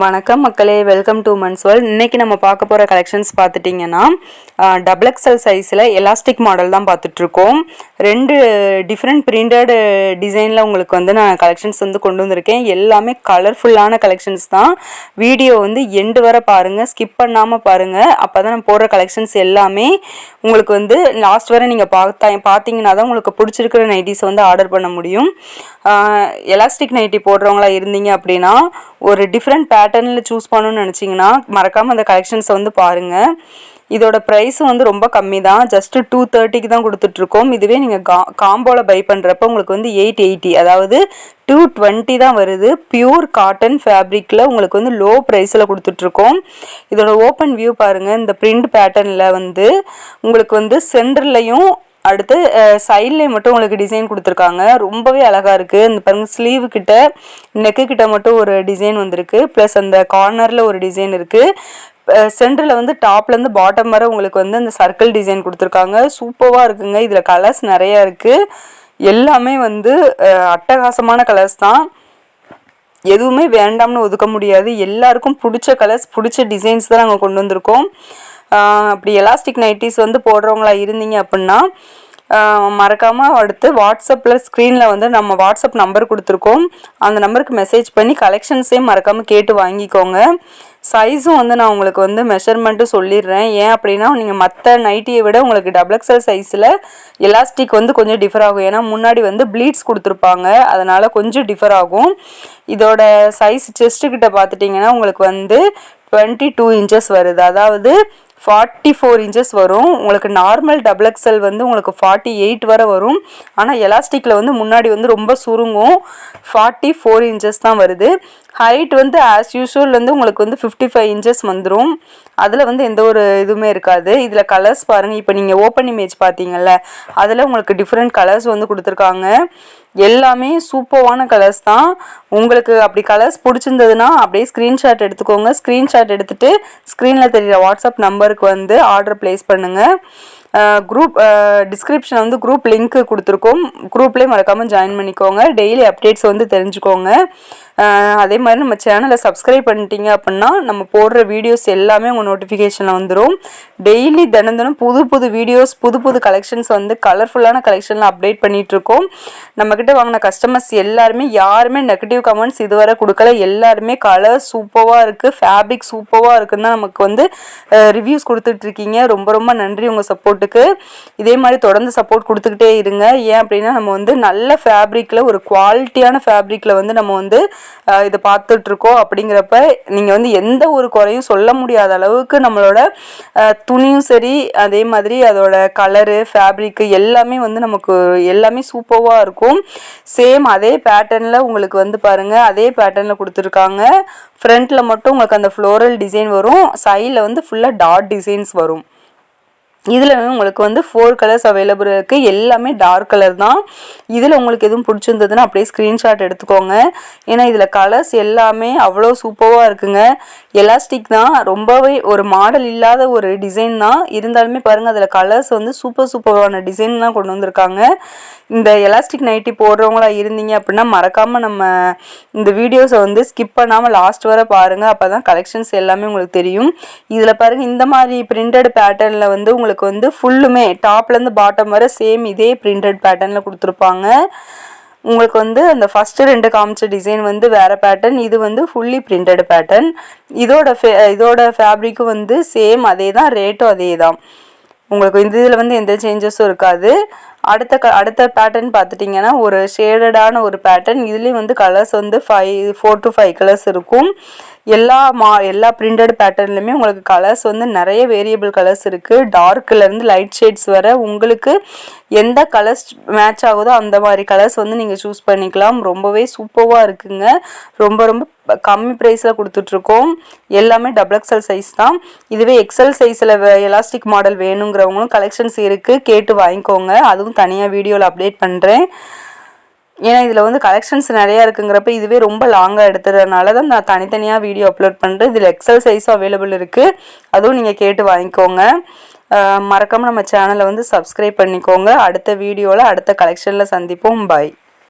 வணக்கம் மக்களே, welcome to months world. இன்றைக்கி நம்ம பார்க்க போகிற கலெக்ஷன்ஸ் பார்த்துட்டிங்கன்னா டபுள் எக்ஸல் சைஸில் எலாஸ்டிக் மாடல் தான் பார்த்துட்ருக்கோம். ரெண்டு டிஃப்ரெண்ட் பிரிண்டட் டிசைனில் உங்களுக்கு வந்து நான் கலெக்ஷன்ஸ் வந்து கொண்டு வந்திருக்கேன். எல்லாமே கலர்ஃபுல்லான கலெக்ஷன்ஸ் தான். வீடியோ வந்து எண்டு வரை பாருங்கள், ஸ்கிப் பண்ணாமல் பாருங்கள். அப்போ தான் நான் போடுற கலெக்ஷன்ஸ் எல்லாமே உங்களுக்கு வந்து லாஸ்ட் வரை நீங்கள் பார்த்தீங்கன்னா தான் உங்களுக்கு பிடிச்சிருக்கிற நைட்டிஸ் வந்து ஆர்டர் பண்ண முடியும். எலாஸ்டிக் நைட்டி போடுறவங்களா இருந்தீங்க அப்படின்னா ஒரு டிஃப்ரெண்ட் பேட்டர்னில் சூஸ் பண்ணணும்னு நினச்சிங்கன்னா மறக்காமல் அந்த கலெக்ஷன்ஸை வந்து பாருங்கள். இதோட ப்ரைஸும் வந்து ரொம்ப கம்மி தான், ஜஸ்ட்டு 230க்கு தான் கொடுத்துட்ருக்கோம். இதுவே நீங்கள் காம்போவில் பை பண்ணுறப்ப உங்களுக்கு வந்து 880, அதாவது 220 தான் வருது. பியூர் காட்டன் ஃபேப்ரிக்கில் உங்களுக்கு வந்து லோ ப்ரைஸில் கொடுத்துட்ருக்கோம். இதோட ஓப்பன் வியூ பாருங்கள். இந்த பிரிண்ட் பேட்டர்னில் வந்து உங்களுக்கு வந்து சென்டர்லையும் அடுத்து சைட்லேயும் மட்டும் உங்களுக்கு டிசைன் கொடுத்துருக்காங்க. ரொம்பவே அழகாக இருக்குது. இந்த பாருங்கள், ஸ்லீவு கிட்ட நெக்கு கிட்ட மட்டும் ஒரு டிசைன் வந்திருக்கு, ப்ளஸ் அந்த கார்னரில் ஒரு டிசைன் இருக்குது. சென்டரில் வந்து டாப்லேருந்து பாட்டம் வரை உங்களுக்கு வந்து அந்த சர்க்கிள் டிசைன் கொடுத்துருக்காங்க. சூப்பராக இருக்குங்க. இதில் கலர்ஸ் நிறையா இருக்குது. எல்லாமே வந்து அட்டகாசமான கலர்ஸ் தான். எதுவுமே வேண்டாம்னு ஒதுக்க முடியாது. எல்லாருக்கும் பிடிச்ச கலர்ஸ், பிடிச்ச டிசைன்ஸ் தான் நாங்கள் கொண்டு வந்திருக்கோம். அப்படி எலாஸ்டிக் நைட்டிஸ் வந்து போடுறவங்களா இருந்தீங்க அப்படின்னா மறக்காமல் அடுத்து வாட்ஸ்அப்பில் ஸ்க்ரீனில் வந்து நம்ம வாட்ஸ்அப் நம்பர் கொடுத்துருக்கோம். அந்த நம்பருக்கு மெசேஜ் பண்ணி கலெக்ஷன்ஸையும் மறக்காமல் கேட்டு வாங்கிக்கோங்க. சைஸும் வந்து நான் உங்களுக்கு வந்து மெஷர்மெண்ட்டு சொல்லிடுறேன். ஏன் அப்படின்னா நீங்கள் மற்ற நைட்டியை விட உங்களுக்கு டபுள் எக்ஸல் சைஸில் எலாஸ்டிக் வந்து கொஞ்சம் டிஃபர் ஆகும். ஏன்னா முன்னாடி வந்து ப்ளீட்ஸ் கொடுத்துருப்பாங்க, அதனால் கொஞ்சம் டிஃபர் ஆகும். இதோட சைஸ் செஸ்ட்டுக்கிட்ட பார்த்துட்டிங்கன்னா உங்களுக்கு வந்து 22 இன்ச்சஸ் வருது, அதாவது 44 இன்ச்சஸ் வரும். உங்களுக்கு நார்மல் டபுள் எக்ஸல் வந்து உங்களுக்கு 48 வரை வரும். ஆனால் எலாஸ்டிக்கில் வந்து முன்னாடி வந்து ரொம்ப சுருங்கும். 44 இன்ச்சஸ் தான் வருது. ஹைட் வந்து ஆஸ் யூஷுவல் வந்து உங்களுக்கு வந்து 55 இன்ச்சஸ் வந்துடும். அதில் வந்து எந்த ஒரு இதுவுமே இருக்காது. இதில் கலர்ஸ் பாருங்கள். இப்போ நீங்கள் ஓப்பன் இமேஜ் பார்த்தீங்கல்ல, அதில் உங்களுக்கு டிஃப்ரெண்ட் கலர்ஸ் வந்து கொடுத்துருக்காங்க. எல்லாமே சூப்பரான கலர்ஸ் தான். உங்களுக்கு அப்படி கலர்ஸ் பிடிச்சிருந்ததுன்னா அப்படியே ஸ்க்ரீன்ஷாட் எடுத்துக்கோங்க. ஸ்க்ரீன்ஷாட் எடுத்துகிட்டு ஸ்க்ரீனில் தெரியுற வாட்ஸ்அப் நம்பருக்கு வந்து ஆர்டர் ப்ளேஸ் பண்ணுங்கள். குரூப் டிஸ்கிரிப்ஷன் வந்து குரூப் லிங்க்கு கொடுத்துருக்கோம். குரூப்லேயே மறக்காமல் ஜாயின் பண்ணிக்கோங்க. டெய்லி அப்டேட்ஸ் வந்து தெரிஞ்சுக்கோங்க. அதே மாதிரி நம்ம சேனலை சப்ஸ்கிரைப் பண்ணிட்டீங்க அப்படின்னா நம்ம போடுற வீடியோஸ் எல்லாமே உங்கள் நோட்டிஃபிகேஷனில் வந்துடும். டெய்லி தினம் புது புது வீடியோஸ், புது புது கலெக்ஷன்ஸ் வந்து கலர்ஃபுல்லான கலெக்ஷனில் அப்டேட் பண்ணிகிட்ருக்கோம். நம்மக்கிட்ட வாங்கின கஸ்டமர்ஸ் எல்லாருமே யாருமே நெகட்டிவ் கமெண்ட்ஸ் இதுவரை கொடுக்கல. எல்லாருமே கலர் சூப்பராக இருக்குது, ஃபேப்ரிக் சூப்பராக இருக்குன்னு தான் நமக்கு வந்து ரிவ்யூஸ் கொடுத்துட்ருக்கீங்க. ரொம்ப ரொம்ப நன்றி உங்கள் சப்போர்ட்டுக்கு. இதே மாதிரி தொடர்ந்து சப்போர்ட் கொடுத்துக்கிட்டே இருங்க. ஏன் அப்படின்னா நம்ம வந்து நல்ல ஃபேப்ரிக்கில், ஒரு குவாலிட்டியான ஃபேப்ரிக்கில் வந்து நம்ம வந்து இதை பார்த்துட்ருக்கோம். அப்படிங்கிறப்ப நீங்கள் வந்து எந்த ஒரு குறையும் சொல்ல முடியாத அளவுக்கு நம்மளோட துணியும் சரி, அதே மாதிரி அதோட கலரு, ஃபேப்ரிக்கு எல்லாமே வந்து நமக்கு எல்லாமே சூப்பராக இருக்கும். சேம் அதே பேட்டர்னில் உங்களுக்கு வந்து பாருங்கள், அதே பேட்டர்னில் கொடுத்துருக்காங்க. ஃப்ரண்ட்டில் மட்டும் உங்களுக்கு அந்த ஃப்ளோரல் டிசைன் வரும், சைடில் வந்து ஃபுல்லாக டாட் டிசைன்ஸ் வரும். இதில் உங்களுக்கு வந்து 4 கலர்ஸ் அவைலபிள் இருக்குது. எல்லாமே டார்க் கலர் தான். இதில் உங்களுக்கு எதுவும் பிடிச்சிருந்ததுன்னா அப்படியே ஸ்க்ரீன்ஷாட் எடுத்துக்கோங்க. ஏன்னா இதில் கலர்ஸ் எல்லாமே அவ்வளோ சூப்பராக இருக்குங்க. எலாஸ்டிக் தான், ரொம்பவே ஒரு மாடல் இல்லாத ஒரு டிசைன் தான். இருந்தாலுமே பாருங்கள், அதில் கலர்ஸ் வந்து சூப்பரான டிசைன் தான் கொண்டு வந்திருக்காங்க. இந்த எலாஸ்டிக் நைட்டி போடுறவங்களா இருந்தீங்க அப்படின்னா மறக்காமல் நம்ம இந்த வீடியோஸை வந்து ஸ்கிப் பண்ணாமல் லாஸ்ட் வரை பாருங்கள். அப்போ தான் கலெக்ஷன்ஸ் எல்லாமே உங்களுக்கு தெரியும். இதில் பாருங்கள், இந்த மாதிரி பிரிண்டட் பேட்டர்னில் வந்து உங்களுக்கு வந்து ஃபுல்லுமே டாப்லேருந்து பாட்டம் வரை சேம் இதே பிரிண்டட் பேட்டர்னில் கொடுத்துருப்பாங்க. உங்களுக்கு வந்து அந்த ஃபஸ்ட்டு 2 காமிச்ச டிசைன் வந்து வேறு பேட்டர்ன், இது வந்து ஃபுல்லி பிரிண்டட் பேட்டர்ன். இதோட ஃபேப்ரிக்கும் வந்து சேம் அதே தான், ரேட்டும் அதே தான். உங்களுக்கு இந்த இதில் வந்து எந்த சேஞ்சஸும் இருக்காது. அடுத்த பேட்டர்ன் பார்த்துட்டிங்கன்னா ஒரு ஷேடடான ஒரு பேட்டர்ன். இதுலேயும் வந்து கலர்ஸ் வந்து 4 to 5 கலர்ஸ் இருக்கும். எல்லா பிரிண்டட் பேட்டர்ன்லையுமே உங்களுக்கு கலர்ஸ் வந்து நிறைய வேரியபிள் கலர்ஸ் இருக்குது. டார்க்லேருந்து லைட் ஷேட்ஸ் வர உங்களுக்கு எந்த கலர்ஸ் மேட்ச் ஆகுதோ அந்த மாதிரி கலர்ஸ் வந்து நீங்கள் சூஸ் பண்ணிக்கலாம். ரொம்பவே சூப்பராக இருக்குங்க. ரொம்ப கம்மி ப்ரைஸில் கொடுத்துட்ருக்கோம். எல்லாமே டபுள் எக்ஸல் சைஸ் தான். இதுவே எக்ஸல் சைஸில் எலாஸ்டிக் மாடல் வேணுங்கிறவங்களும் கலெக்ஷன்ஸ் இருக்குது, கேட்டு வாங்கிக்கோங்க. அதுவும் தனியாக வீடியோவில் அப்டேட் பண்ணுறேன். ஏன்னா இதில் வந்து கலெக்ஷன்ஸ் நிறையா இருக்குங்கிறப்ப இதுவே ரொம்ப லாங்காக எடுத்துறதுனால தான் நான் தனித்தனியாக வீடியோ அப்லோட் பண்ணுறேன். இதில் எக்ஸல் சைஸும் அவைலபிள் இருக்குது, அதுவும் நீங்கள் கேட்டு வாங்கிக்கோங்க. மறக்காமல் நம்ம சேனலை வந்து சப்ஸ்கிரைப் பண்ணிக்கோங்க. அடுத்த வீடியோவில் அடுத்த கலெக்ஷனில் சந்திப்போம். பாய்.